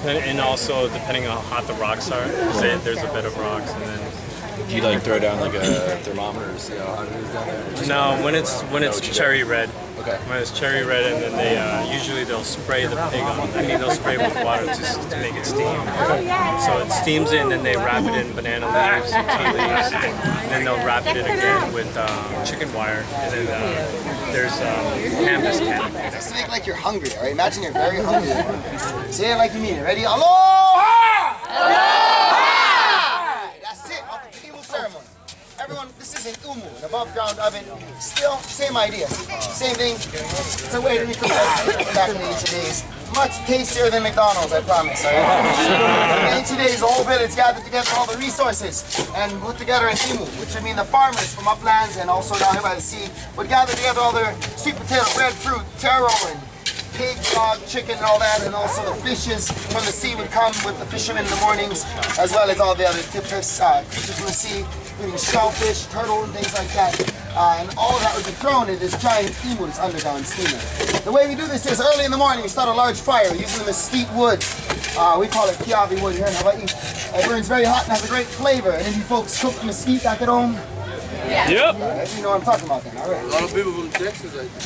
And also depending on how hot the rocks are, 'cause there's a bed of rocks, and then. Do you like throw down like a thermometer to see how hot it is down there? No, when it's cherry red. Okay. When it's cherry red, and then they usually they'll spray the pig on. They'll spray with water to make it steam. So it steams it, and then they wrap it in banana leaves, tea leaves, and then they'll wrap it in again with chicken wire, and then there's canvas canopy. Just make like you're hungry. All right, imagine you're very hungry. Say it like you mean it. Ready? Aloha! Aloha! That's it. Medieval ceremony. Everyone, this is an umu, an above ground oven. Still, same idea. Same thing. It's a way to recook back in the ancient days. Much tastier than McDonald's, I promise. All right? In the ancient days, the whole village gathered together all the resources and put together an imu, which would mean the farmers from uplands and also down here by the sea would gather together all their sweet potato, breadfruit, taro, and pig, dog, chicken, and all that, and also the fishes from the sea would come with the fishermen in the mornings, as well as all the other creatures from the sea, including shellfish, turtle, and things like that. And all of that would be thrown in this giant imu, this underground steamer. The way we do this is early in the morning, we start a large fire using the mesquite wood. We call it kiavi wood here in Hawaii. It burns very hot and has a great flavor. And if you folks cook mesquite back at home, Yep. you know what I'm talking about then, all right. A lot of people from Texas, I think.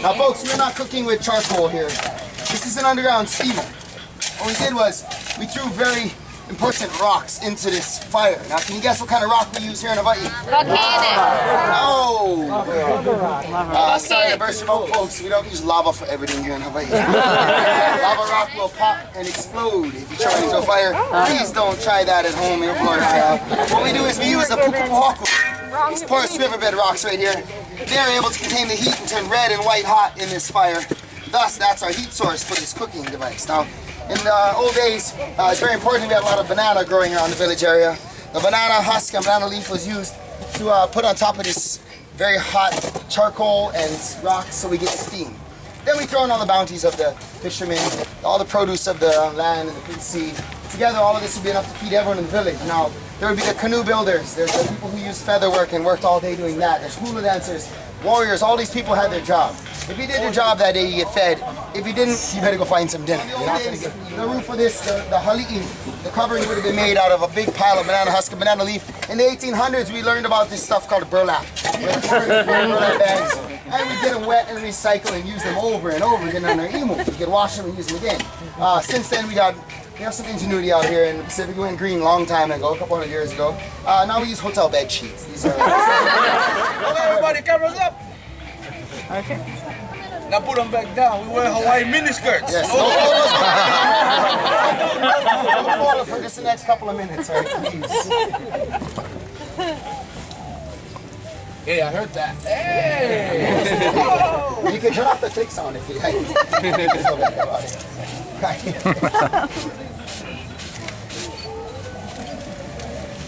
Now folks, we're not cooking with charcoal here. This is an underground steamer. What we did was, we threw very important rocks into this fire. Now can you guess what kind of rock we use here in Hawaii? Volcanic. No! Sorry to burst your bubble, folks. We don't use lava for everything here in Hawaii. Lava rock will pop and explode if you try into a fire. Please don't try that at home in Florida. What we do is we use the pukupuhaku. These porous riverbed rocks right here. They're able to contain the heat and turn red and white hot in this fire. Thus, that's our heat source for this cooking device. Now, in the old days, it's very important. We had a lot of banana growing around the village area. The banana husk and banana leaf was used to put on top of this very hot charcoal and rocks so we get steam. Then we throw in all the bounties of the fishermen, all the produce of the land and the sea. Together, all of this would be enough to feed everyone in the village. Now, there would be the canoe builders. There's the people who used feather work and worked all day doing that. There's hula dancers, warriors. All these people had their job. If you did your job that day, you get fed. If you didn't, you better go find some dinner. You're not gonna get the roof of this, the hali'i, the covering would have been made out of a big pile of banana husk and banana leaf. In the 1800s, we learned about this stuff called burlap. Burlap bags. And we get them wet and recycle and use them over and over again on our imu. We could wash them and use them again. Since then, we have some ingenuity out here in the Pacific. We went green a long time ago, a couple hundred years ago. Now we use hotel bed sheets. These are. Okay, everybody, cameras up. Okay. Now put them back down. We wear Hawaiian miniskirts. Yes. No photos for just the next couple of minutes, all right, please. Hey, I heard that. Hey! You can turn off the click sound if you like. Feel better about it. Right.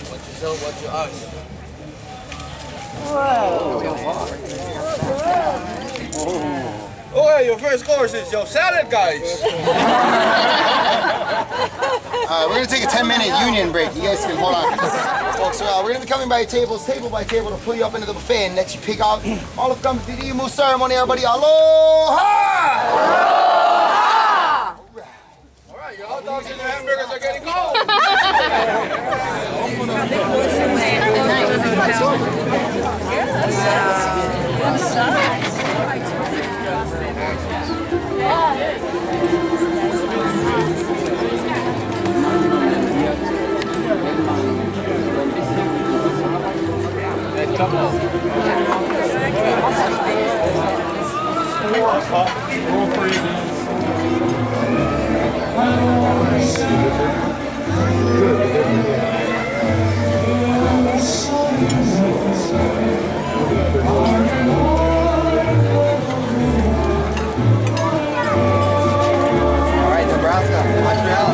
What you sell, what you us. Oh, yeah, your first course is your salad, guys. We're going to take a 10-minute union break. You guys can hold on. Folks, we're going to be coming by tables, table by table, to pull you up into the buffet and let you pick out all of come to the imu ceremony. Everybody, aloha! Aloha! All right, your hot dogs and your hamburgers are getting cold. Come on. Alright, Nebraska, Montreal.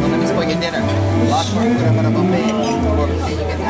Let me just go get dinner. Lots more food up on a buffet. Or you can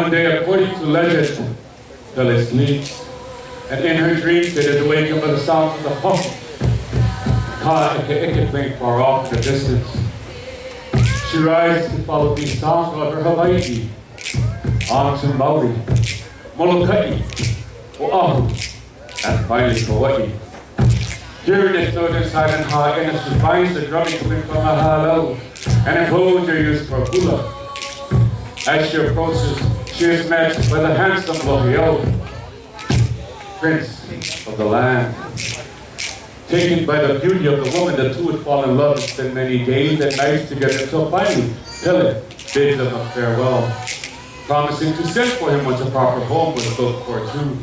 One day, according to legend, Lily sleeps, and in her dreams it is awakened by the sounds of the hum. Ka playing far off in the distance. She rises to follow these sounds on her Hawaii, on to Maui, Molokai, Oahu, and finally Hawaii. Here in this northern silent high, she finds the drumming coming from a halau, and a closure used for hula. As she approaches, she is met by the handsome Lohiau, prince of the land. Taken by the beauty of the woman, the two would fall in love and spend many days and nights together until finally Pele bids them a farewell, promising to send for him once a proper home was built for two.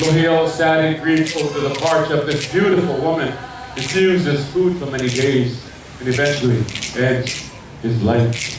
Lohiau, sad and grieved over the departure of this beautiful woman, refuses food for many days and eventually ends his life.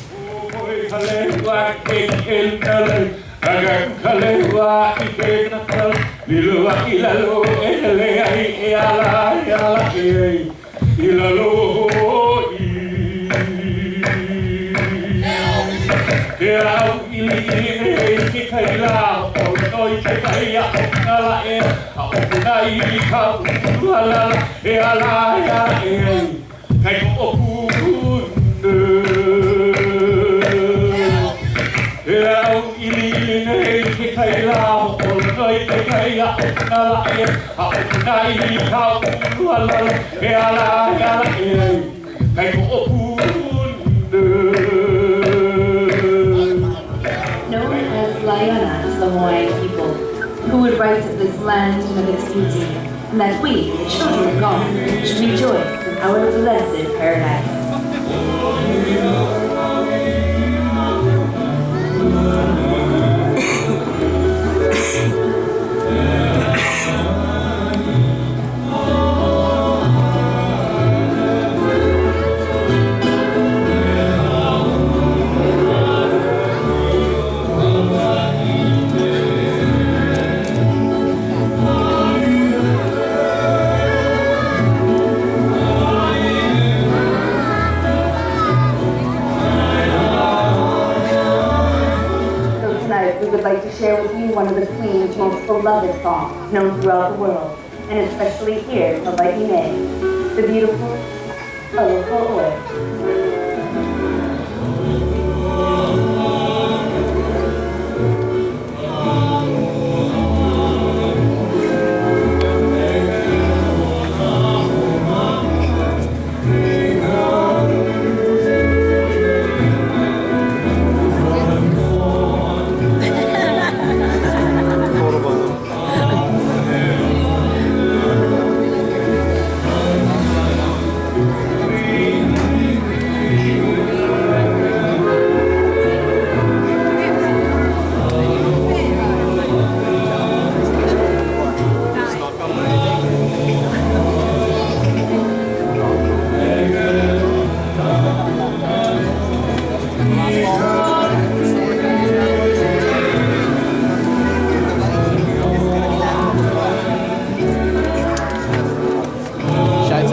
Known as Lahaina, Samoan people, who would write of this land and of its beauty, and that we, the children of God, should rejoice in our blessed paradise. We would like to share with you one of the Queen's most beloved songs known throughout the world, and especially here in Hawaii, the beautiful Aloha Oe.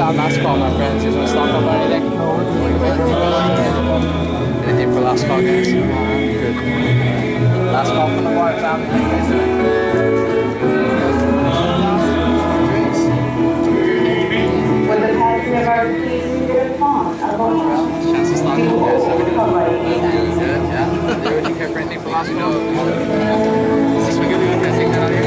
Last call, my friends. You want to stock up on anything? Anything for last call, guys? Good. Last call from the water family. How you guys doing? With the passing of our Queen, we did a song, Aloha. Chance to stock up, guys. How we doing? Hawaii. Good, yeah. Would you care for anything for last call? Is this what you're doing? Can I take that out here?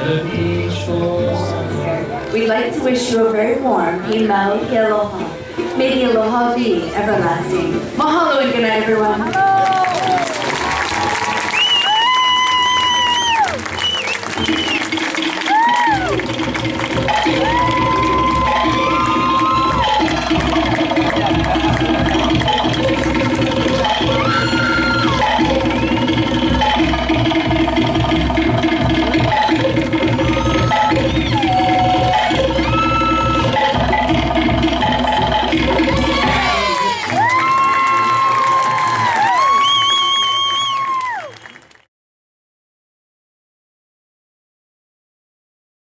We'd like to wish you a very warm he mau he aloha. May the aloha be everlasting. Mahalo and good night, everyone.